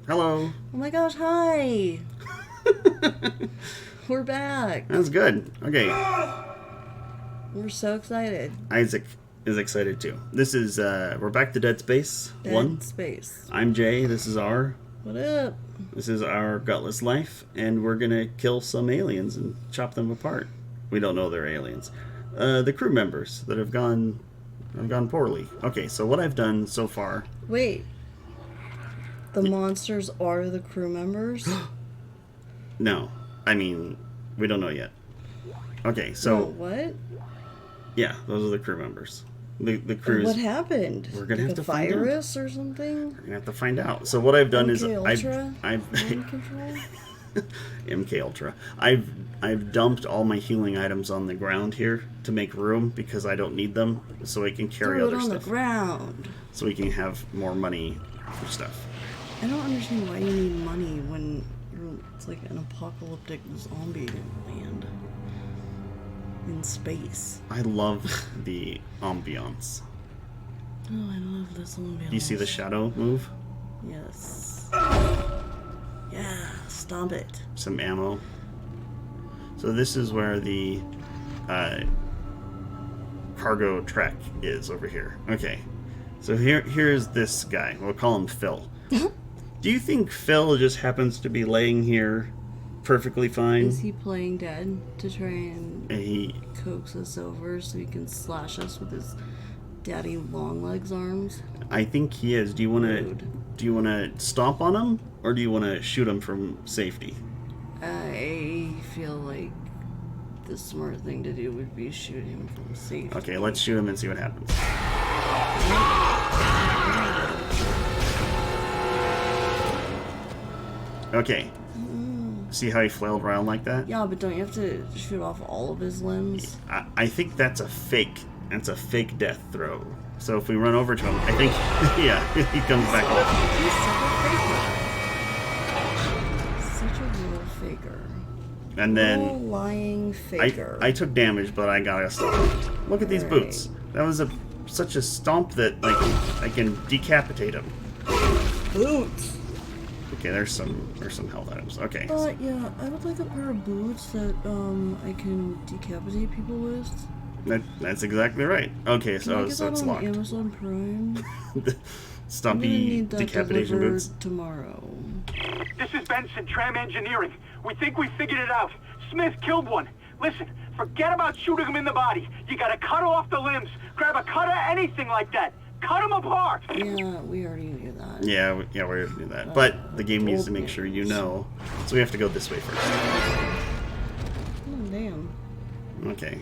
Hello. Oh my gosh, hi! We're back. That's good. Okay. We're so excited. Isaac is excited too. This is, we're back to Dead Space 1. Dead Space. I'm Jay. This is our... What up? This is our gutless life, and we're gonna kill some aliens and chop them apart. We don't know they're aliens. The crew members that have gone poorly. Okay, so what I've done so far... Wait. The monsters are the crew members? No. I mean, we don't know yet. Okay, so... No, what? Yeah, those are the crew members. The crews... What happened? We're gonna have to find out. Virus or something? We're gonna have to find out. So what I've done is Ultra? I've Mind control? MK Ultra. I've dumped all my healing items on the ground here to make room because I don't need them, so I can carry Throw other it on stuff. the ground. So we can have more money for stuff. I don't understand why you need money when it's like an apocalyptic zombie land in space. I love the ambiance. Oh, I love this ambiance. Do you see the shadow move? Yes. Yeah, stomp it. Some ammo. So this is where the cargo track is over here. Okay. So here's this guy. We'll call him Phil. Do you think Phil just happens to be laying here perfectly fine? Is he playing dead to try and He coax us over so he can slash us with his daddy long legs arms? I think he is. Do you want to stomp on him, or do you want to shoot him from safety? I feel like the smart thing to do would be shoot him from safety. Okay, let's shoot him and see what happens. Okay. See how he flailed around like that? Yeah, but don't you have to shoot off all of his limbs? I think that's a fake. That's a fake death throw. So if we run over to him, I think, yeah, he comes back off. He's such a real faker. And then Real lying faker. I took damage, but I got a stomp. Look at these boots. That was such a stomp that like I can decapitate him. Boots. Okay, there's some health items. Okay. Yeah, I would like a pair of boots that I can decapitate people with. That's exactly right. Okay, so it's locked. Amazon Prime. Stumpy decapitation boots tomorrow. This is Benson, Tram Engineering. We think we figured it out. Smith killed one. Listen, forget about shooting him in the body. You gotta cut off the limbs. Grab a cutter, anything like that. Cut them apart. Yeah, we already knew that. Yeah, we already knew that. But the game needs to make sure you know. So we have to go this way first. Oh, damn. Okay.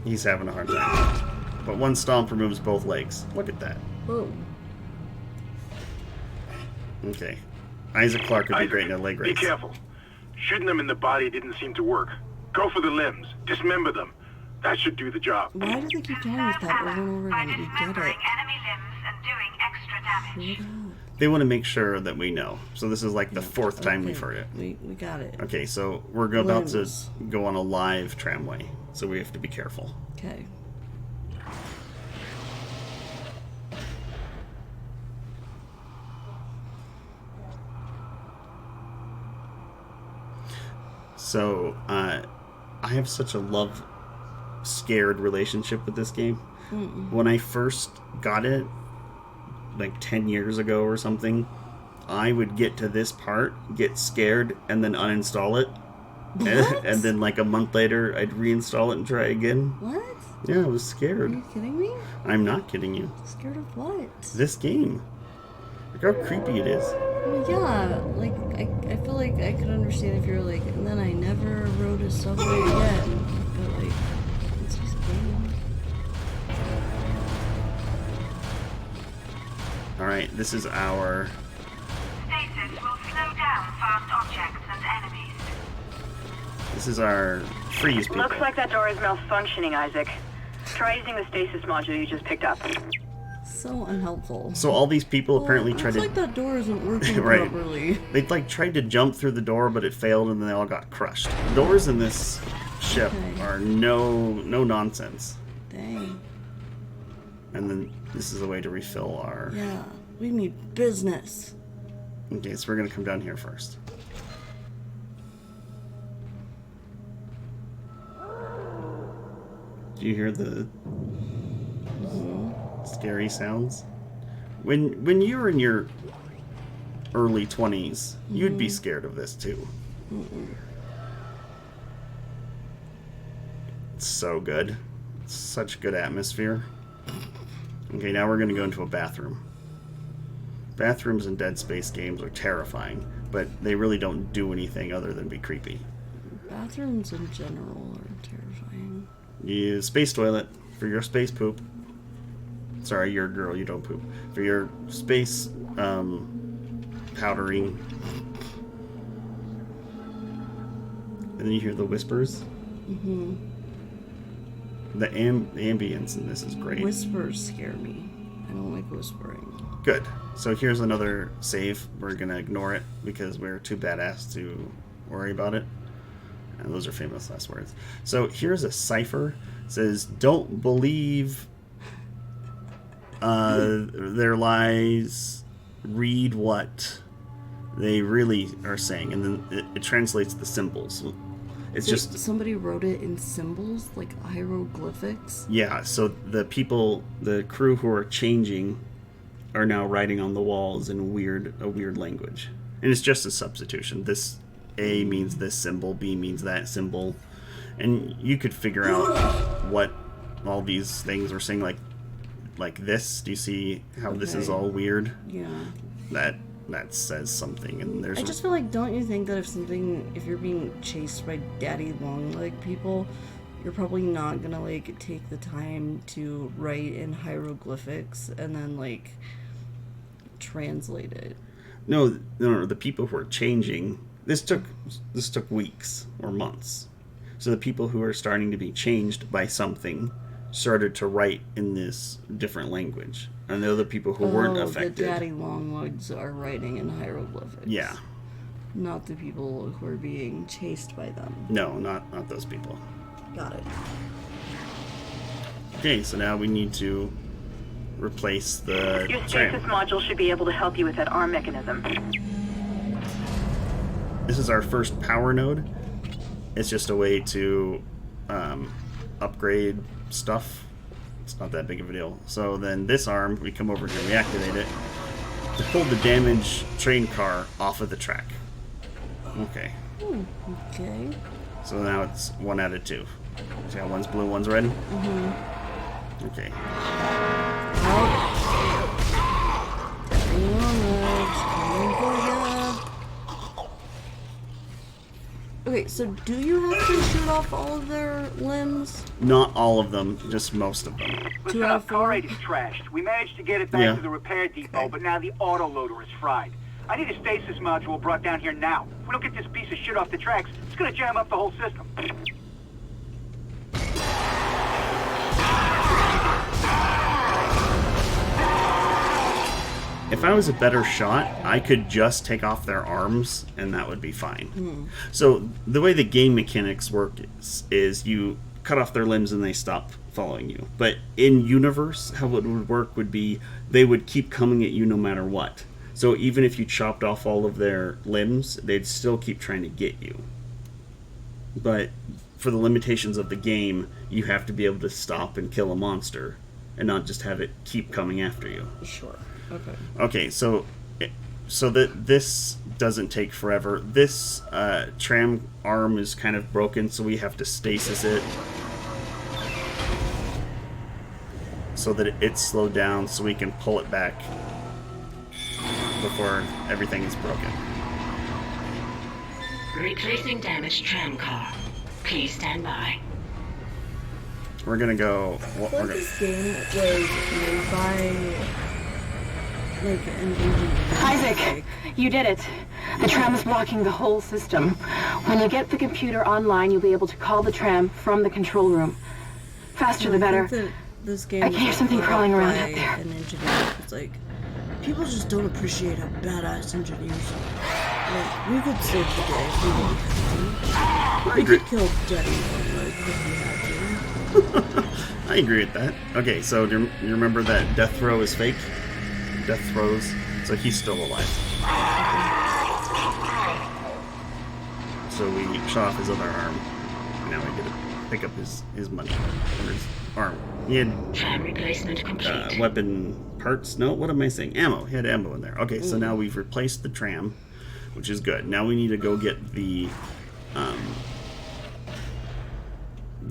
He's having a hard time. But one stomp removes both legs. Look at that. Whoa. Okay. Isaac Clarke would be great in a leg race. Be careful. Shooting them in the body didn't seem to work. Go for the limbs. Dismember them. That should do the job. Why do they keep telling us that over and over again? We get it. Enemy limbs and doing extra damage. They want to make sure that we know. So this is like the fourth time we've heard it. We got it. Okay, so we're about to Limbs. go on a live tramway. So we have to be careful. Okay. So, I have such a love-scared relationship with this game. When I first got it, like 10 years ago or something, I would get to this part, get scared, and then uninstall it. And then like a month later, I'd reinstall it and try again. What? Yeah, I was Are scared. you kidding me? I'm not kidding you. Scared of what? This game. Look how creepy it is. Well, yeah, like, I feel like I could understand if you're like, and then I never rode a subway again. But, like, it's just a game. Alright, this is our... Stasis will slow down fast objects and enemies. This is our freeze people. Looks like that door is malfunctioning, Isaac. Try using the stasis module you just picked up. So unhelpful. So all these people apparently Well, tried looks to... like that door isn't working Right. properly. They like tried to jump through the door, but it failed, and then they all got crushed. Doors in this ship Okay. are no nonsense. Dang. And then this is a way to refill our... Yeah, we need business. Okay, so we're gonna come down here first. Do you hear the scary sounds? When you were in your early 20s, you'd be scared of this too. It's so good. It's such good atmosphere. Okay, now we're gonna go into a bathroom. Bathrooms in Dead Space games are terrifying, but they really don't do anything other than be creepy. Bathrooms in general are terrifying. Use space toilet for your space poop. Sorry, you're a girl, you don't poop. For your space powdering. And then you hear the whispers. Mm-hmm. The ambience in this is great. Whispers scare me. I don't like whispering. Good. So here's another save. We're gonna ignore it because we're too badass to worry about it. And those are famous last words. So here's a cipher. It says, "Don't believe their lies. Read what they really are saying." And then it translates the symbols. It's just somebody wrote it in symbols, like hieroglyphics. Yeah. So the people, the crew who are changing, are now writing on the walls in a weird language, and it's just a substitution. This A means this symbol, B means that symbol, and you could figure out what all these things are saying. Like this. Do you see how this is all weird? Yeah. That says something, and there's. I just feel like, don't you think that if you're being chased by daddy long leg people, you're probably not gonna like take the time to write in hieroglyphics and then like translate it. No. The people who are changing. This took weeks or months. So the people who are starting to be changed by something started to write in this different language, and the other people who weren't affected. The daddy longlegs are writing in hieroglyphics. Yeah. Not the people who are being chased by them. No, not those people. Got it. Okay, so now we need to replace the Your tram. stasis module should be able to help you with that arm mechanism. This is our first power node. It's just a way to upgrade stuff. It's not that big of a deal. So then this arm, we come over here and we activate it to pull the damaged train car off of the track. Okay. Okay. So now it's 1 out of 2. See how one's blue, one's red? Mm-hmm. Okay. Okay, so do you have to shoot off all of their limbs? Not all of them, just most of them. Listen, out our of car 4? rate is trashed. We managed to get it back Yeah. to the repair depot, but now the autoloader is fried. I need a stasis module brought down here now. If we don't get this piece of shit off the tracks, it's gonna jam up the whole system. If I was a better shot, I could just take off their arms and that would be fine. So the way the game mechanics work is you cut off their limbs and they stop following you. But in universe, how it would work would be they would keep coming at you no matter what. So even if you chopped off all of their limbs, they'd still keep trying to get you. But for the limitations of the game, you have to be able to stop and kill a monster and not just have it keep coming after you. Sure. Okay. Okay, so that this doesn't take forever. This tram arm is kind of broken, so we have to stasis it so that it's slowed down, so we can pull it back before everything is broken. Replacing damaged tram car. Please stand by. We're gonna go. I thought this game was made by like an agent. Isaac, you did it. The tram is blocking the whole system. When you get the computer online, you'll be able to call the tram from the control room. Faster the better. This game I can hear something crawling around out there. An engineer. It's like people just don't appreciate how badass engineers are. Like, we could save the day if we really had to. We could kill Daddy if we had to. I agree with that. Okay, so do you remember that death throw is fake? Death throws, so he's still alive. So we shot off his other arm. Now we get to pick up his money. Or his arm. He had Tram replacement complete. weapon parts. No, what am I saying? Ammo. He had ammo in there. Okay, so now we've replaced the tram, which is good. Now we need to go get the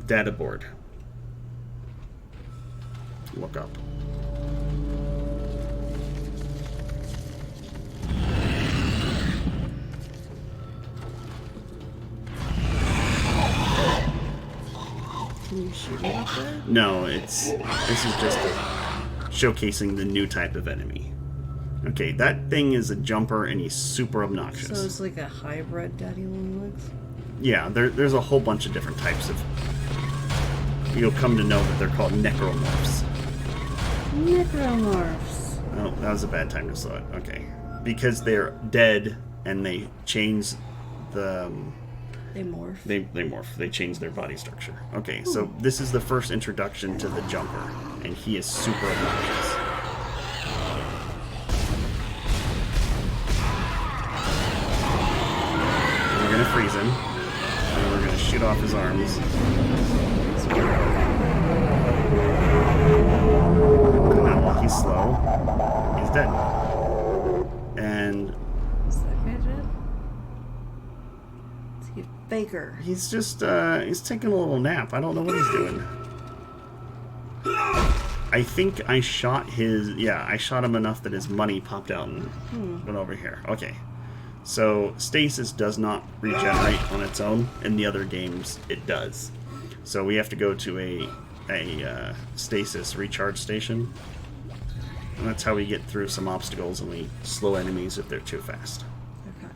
data board. Look up. Can you shoot it up there? No, this is just showcasing the new type of enemy. Okay, that thing is a jumper and he's super obnoxious. So it's like a hybrid daddy long legs? Yeah, there's a whole bunch of different types of... You'll come to know that they're called necromorphs. Necromorphs. Oh, that was a bad time to slow it. Okay. Because they're dead and they change the... They morph. They morph. They change their body structure. Okay, so this is the first introduction to the jumper, and he is super obnoxious. And we're gonna freeze him, and we're gonna shoot off his arms. Now, while he's slow, he's dead. And Is that guy dead? Is he a faker? he's just, he's taking a little nap. I don't know what he's doing. I think I shot I shot him enough that his money popped out and went over here. Okay. So, stasis does not regenerate on its own. In the other games, it does. So we have to go to a stasis recharge station. And that's how we get through some obstacles and we slow enemies if they're too fast. Okay.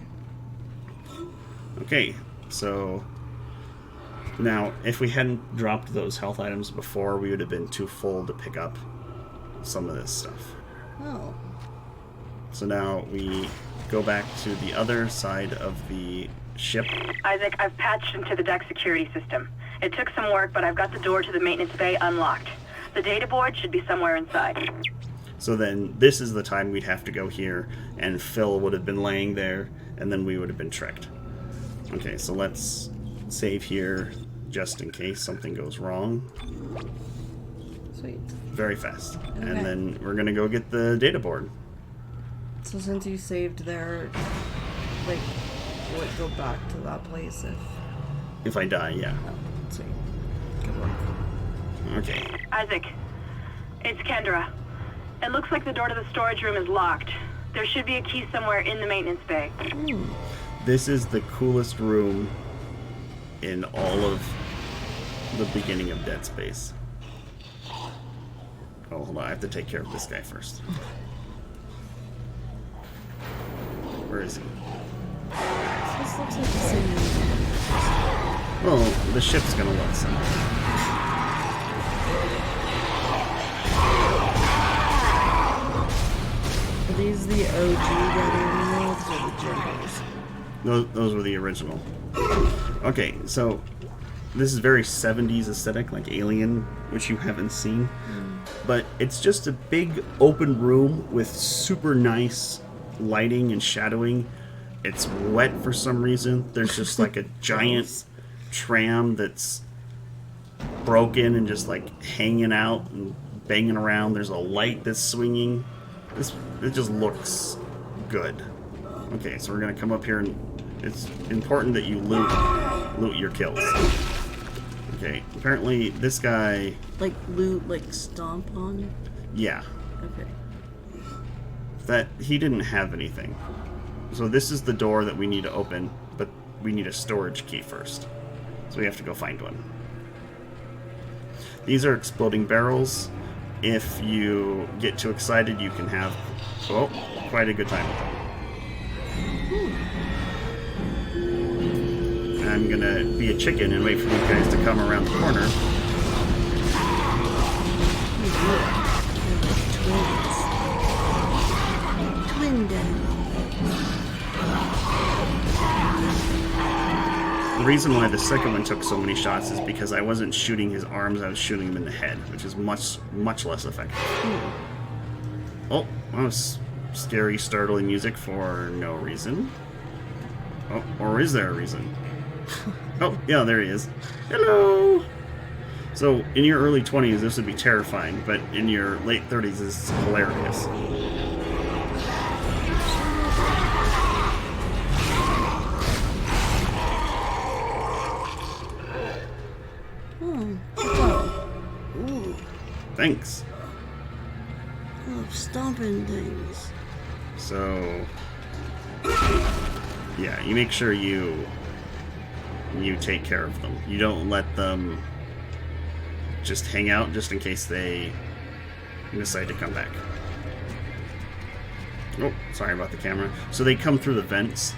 Okay, so now if we hadn't dropped those health items before, we would have been too full to pick up some of this stuff. Oh. So now we go back to the other side of the ship. Isaac, I've patched into the deck security system. It took some work, but I've got the door to the maintenance bay unlocked. The data board should be somewhere inside. So then this is the time we'd have to go here, and Phil would have been laying there, and then we would have been tricked. Okay, so let's save here just in case something goes wrong. Sweet. Very fast. Okay. And then we're going to go get the data board. So since you saved there, like, will it go back to that place If I die, yeah. Oh, sweet. Good work. Okay. Isaac, it's Kendra. It looks like the door to the storage room is locked. There should be a key somewhere in the maintenance bay. This is the coolest room in all of the beginning of Dead Space. Oh, hold on. I have to take care of this guy first. Where is he? This looks like the same room. Oh, the ship's gonna look similar. Are these the OG Daddy Wolves or the jumpers? Those were the original. Okay, so this is very 70s aesthetic, like Alien, which you haven't seen. But it's just a big open room with super nice lighting and shadowing. It's wet for some reason. There's just like a giant tram that's broken and just like hanging out and banging around. There's a light that's swinging. It just looks good. Okay, so we're gonna come up here and it's important that you loot your kills. Okay, apparently this guy... Like loot, like stomp on? Yeah. Okay. That he didn't have anything. So this is the door that we need to open, but we need a storage key first. So we have to go find one. These are exploding barrels. If you get too excited, you can have quite a good time with them. I'm gonna be a chicken and wait for these guys to come around the corner. Twin Daddy. The reason why the second one took so many shots is because I wasn't shooting his arms, I was shooting him in the head, which is much less effective. Oh, scary, startling music for no reason. Oh, or is there a reason? Oh, yeah, there he is. Hello! So, in your early 20s, this would be terrifying, but in your late 30s, this is hilarious. Ooh, Thanks. I love stomping things. So, yeah, you make sure you take care of them. You don't let them just hang out just in case they decide to come back. Oh, sorry about the camera. So they come through the vents,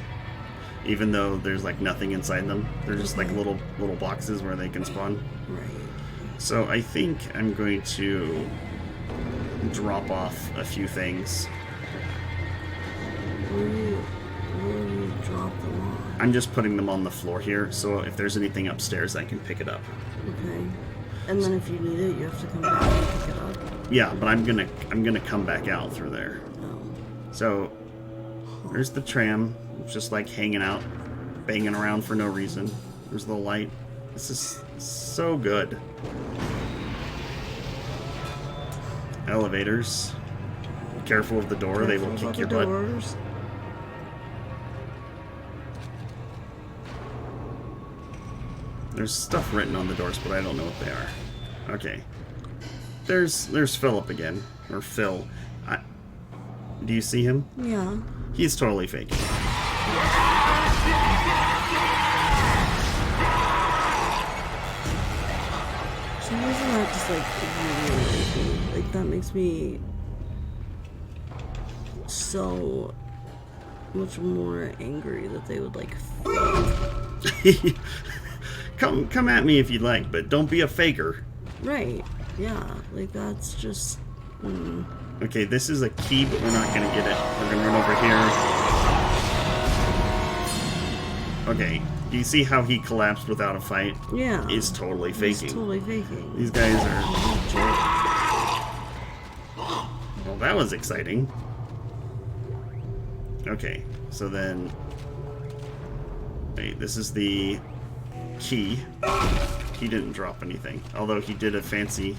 even though there's like nothing inside them. They're just like little boxes where they can spawn. Right. So I think I'm going to drop off a few things. Where do you drop them on? I'm just putting them on the floor here, so if there's anything upstairs, I can pick it up. Okay. And then if you need it, you have to come back and pick it up. Yeah, but I'm gonna come back out through there. Oh. So there's the tram, just like hanging out, banging around for no reason. There's the light. This is so good. Elevators. Be careful of the door, they will kick your butt. Doors. There's stuff written on the doors, but I don't know what they are. Okay. There's Philip again. Or Phil. Do you see him? Yeah. He's totally faking. So why isn't that just like really creepy? Like that makes me so much more angry that they would like fake. Come at me if you'd like, but don't be a faker. Right. Yeah. Like that's just. Okay, this is a key, but we're not gonna get it. We're gonna run over here. Okay, do you see how he collapsed without a fight? Yeah. He's totally faking. He's totally faking. These guys are. Well, that was exciting. Okay, so then. Wait, this is the key. He didn't drop anything, although he did a fancy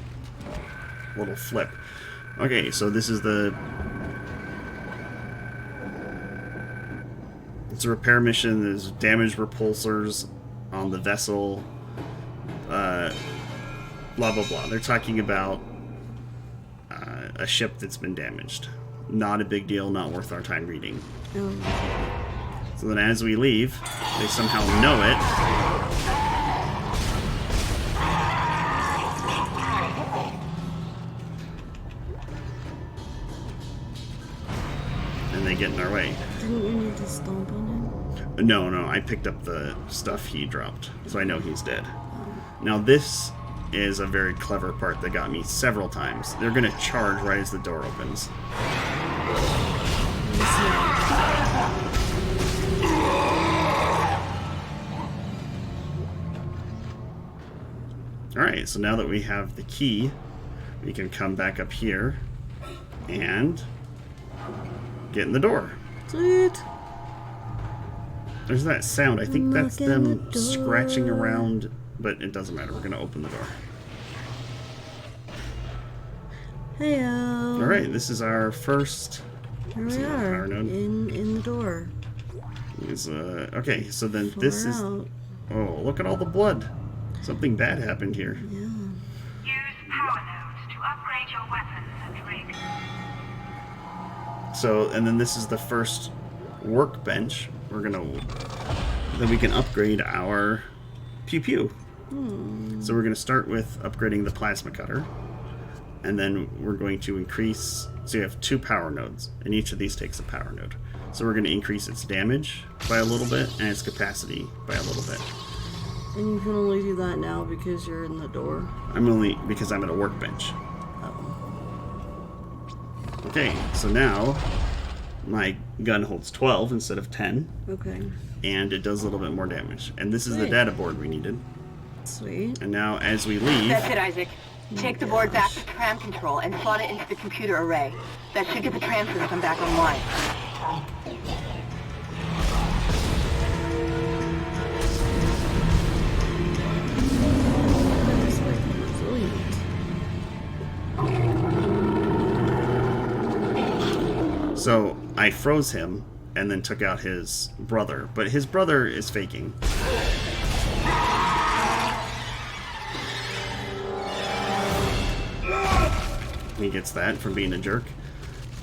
little flip. Okay, so this is the... It's a repair mission. There's damaged repulsors on the vessel. Blah, blah, blah. They're talking about a ship that's been damaged. Not a big deal, not worth our time reading. So then as we leave, they somehow know it. And they get in our way. Didn't you need to stomp on him? No, I picked up the stuff he dropped, so I know he's dead. Now this is a very clever part that got me several times. They're gonna charge right as the door opens. Alright, so now that we have the key, we can come back up here and get in the door. Sweet. There's that sound. I think that's Knock on them the door. scratching around, but it doesn't matter. We're going to open the door. Heyo. Alright, this is our first... Here see we our are power node. in the door. Okay, so then this is... Far out. Oh, look at all the blood. Something bad happened here. Yeah. Use power nodes to upgrade your weapons and rig. So, and then this is the first workbench. Then we can upgrade our pew-pew. So we're gonna start with upgrading the plasma cutter. And then we're going to increase, so you have 2 power nodes, and each of these takes a power node. So we're gonna increase its damage by a little bit, and its capacity by a little bit. And you can only do that now because you're in the door. Because I'm at a workbench. Oh. Okay, so now my gun holds 12 instead of 10, Okay. and it does a little bit more damage. And this is the Great. data board we needed. Sweet. And now as we leave, That's it, Isaac. Take the board back to tram control and slot it into the computer array. That should get the tram system back online. It's like resilient. So I froze him and then took out his brother, but his brother is faking. He gets that from being a jerk.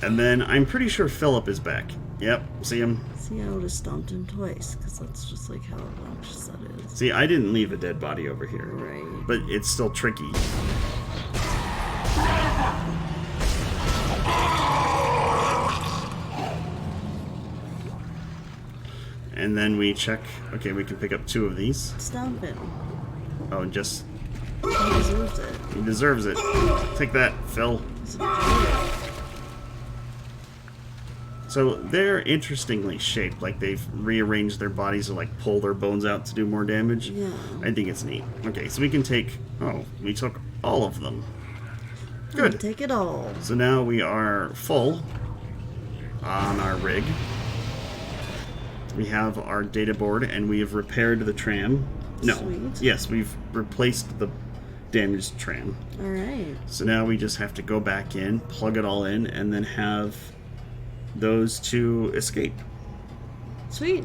And then I'm pretty sure Philip is back. Yep, see him? See, I would have stomped him twice, because that's just like how obnoxious that is. See, I didn't leave a dead body over here. Right. But it's still tricky. And then we check. Okay, we can pick up 2 of these. Stomp him. Oh, just... He deserves it. He deserves it. Take that, Phil. He's a jerk. So they're interestingly shaped. Like they've rearranged their bodies to like pull their bones out to do more damage. Yeah. I think it's neat. Okay, so we can take... Oh, we took all of them. Good. Take it all. So now we are full on our rig. We have our data board, and we have repaired the tram. No. Sweet. Yes, we've replaced the damaged tram. Alright. So now we just have to go back in, plug it all in, and then have those 2 escape. Sweet.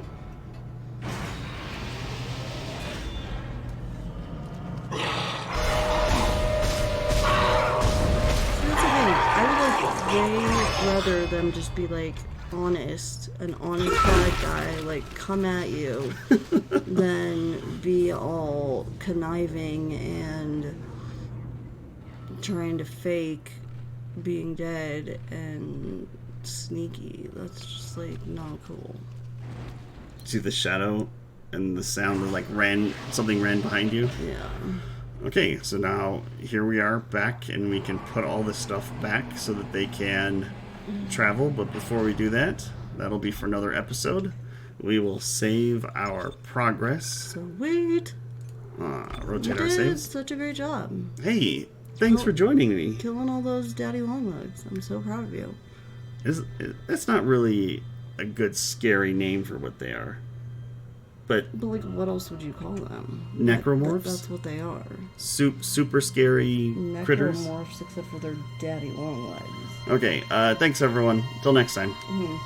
That's the thing. I would like way rather them just be like honest, an honest bad guy, like come at you, than be all conniving and trying to fake being dead and sneaky. That's just like not cool. See the shadow and the sound of like something ran behind you? Yeah. Okay, so now here we are back, and we can put all this stuff back so that they can travel. But before we do that, that'll be for another episode. We will save our progress. Sweet. Rotate You our did saves. such a great job. Hey, thanks for joining me. Killing all those daddy longlegs. I'm so proud of you. That's not really a good scary name for what they are. But like, what else would you call them? Necromorphs? That's what they are. Super scary critters? Necromorphs, except for their daddy long legs. Okay, thanks everyone. Till next time. Mhm.